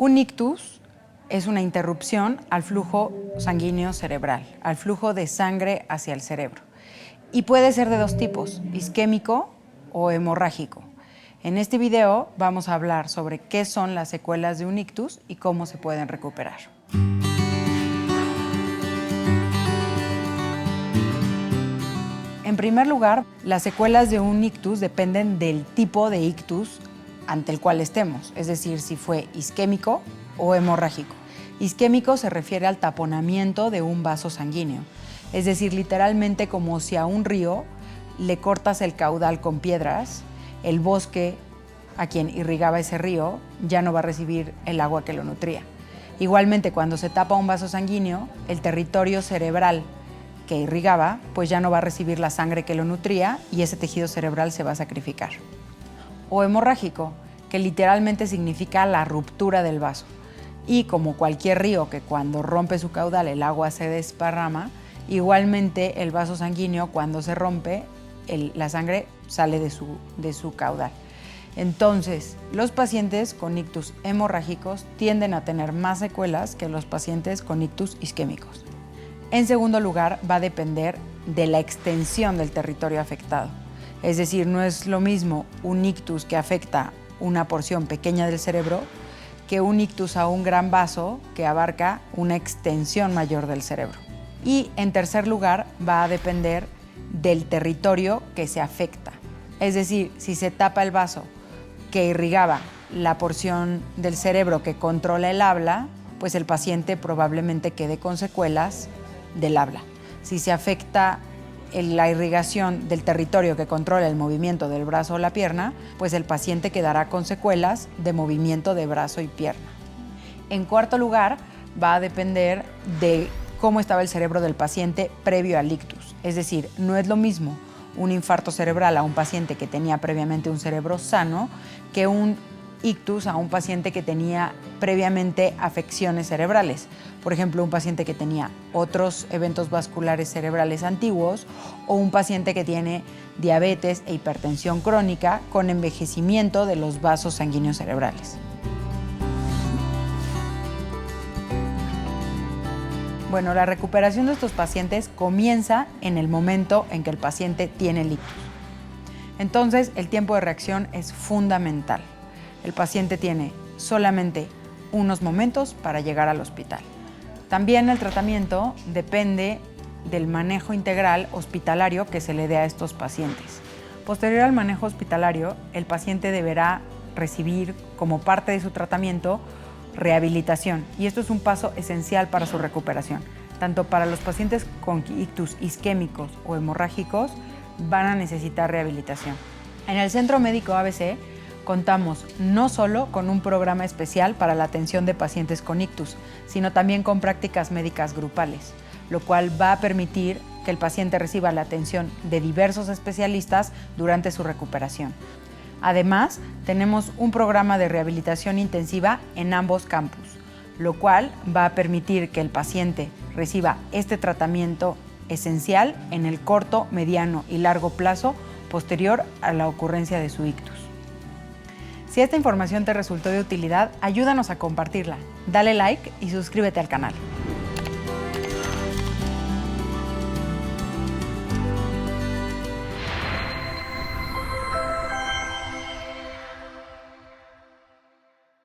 Un ictus es una interrupción al flujo sanguíneo cerebral, al flujo de sangre hacia el cerebro. Y puede ser de dos tipos, isquémico o hemorrágico. En este video vamos a hablar sobre qué son las secuelas de un ictus y cómo se pueden recuperar. En primer lugar, las secuelas de un ictus dependen del tipo de ictus ante el cual estemos, es decir, si fue isquémico o hemorrágico. Isquémico se refiere al taponamiento de un vaso sanguíneo, es decir, literalmente como si a un río le cortas el caudal con piedras, el bosque a quien irrigaba ese río ya no va a recibir el agua que lo nutría. Igualmente, cuando se tapa un vaso sanguíneo, el territorio cerebral que irrigaba, pues ya no va a recibir la sangre que lo nutría y ese tejido cerebral se va a sacrificar. O hemorrágico, que literalmente significa la ruptura del vaso. Y como cualquier río que cuando rompe su caudal el agua se desparrama, igualmente el vaso sanguíneo cuando se rompe, la sangre sale de su caudal. Entonces, los pacientes con ictus hemorrágicos tienden a tener más secuelas que los pacientes con ictus isquémicos. En segundo lugar, va a depender de la extensión del territorio afectado. Es decir, no es lo mismo un ictus que afecta una porción pequeña del cerebro que un ictus a un gran vaso que abarca una extensión mayor del cerebro. Y en tercer lugar, va a depender del territorio que se afecta. Es decir, si se tapa el vaso que irrigaba la porción del cerebro que controla el habla, pues el paciente probablemente quede con secuelas del habla. Si se afecta la irrigación del territorio que controla el movimiento del brazo o la pierna, pues el paciente quedará con secuelas de movimiento de brazo y pierna. En cuarto lugar, va a depender de cómo estaba el cerebro del paciente previo al ictus. Es decir, no es lo mismo un infarto cerebral a un paciente que tenía previamente un cerebro sano que un ictus a un paciente que tenía previamente afecciones cerebrales. Por ejemplo, un paciente que tenía otros eventos vasculares cerebrales antiguos o un paciente que tiene diabetes e hipertensión crónica con envejecimiento de los vasos sanguíneos cerebrales. Bueno, la recuperación de estos pacientes comienza en el momento en que el paciente tiene el ictus. Entonces, el tiempo de reacción es fundamental. El paciente tiene solamente unos momentos para llegar al hospital. También el tratamiento depende del manejo integral hospitalario que se le dé a estos pacientes. Posterior al manejo hospitalario, el paciente deberá recibir como parte de su tratamiento rehabilitación, y esto es un paso esencial para su recuperación. Tanto para los pacientes con ictus isquémicos o hemorrágicos van a necesitar rehabilitación. En el Centro Médico ABC contamos no solo con un programa especial para la atención de pacientes con ictus, sino también con prácticas médicas grupales, lo cual va a permitir que el paciente reciba la atención de diversos especialistas durante su recuperación. Además, tenemos un programa de rehabilitación intensiva en ambos campus, lo cual va a permitir que el paciente reciba este tratamiento esencial en el corto, mediano y largo plazo posterior a la ocurrencia de su ictus. Si esta información te resultó de utilidad, ayúdanos a compartirla. Dale like y suscríbete al canal.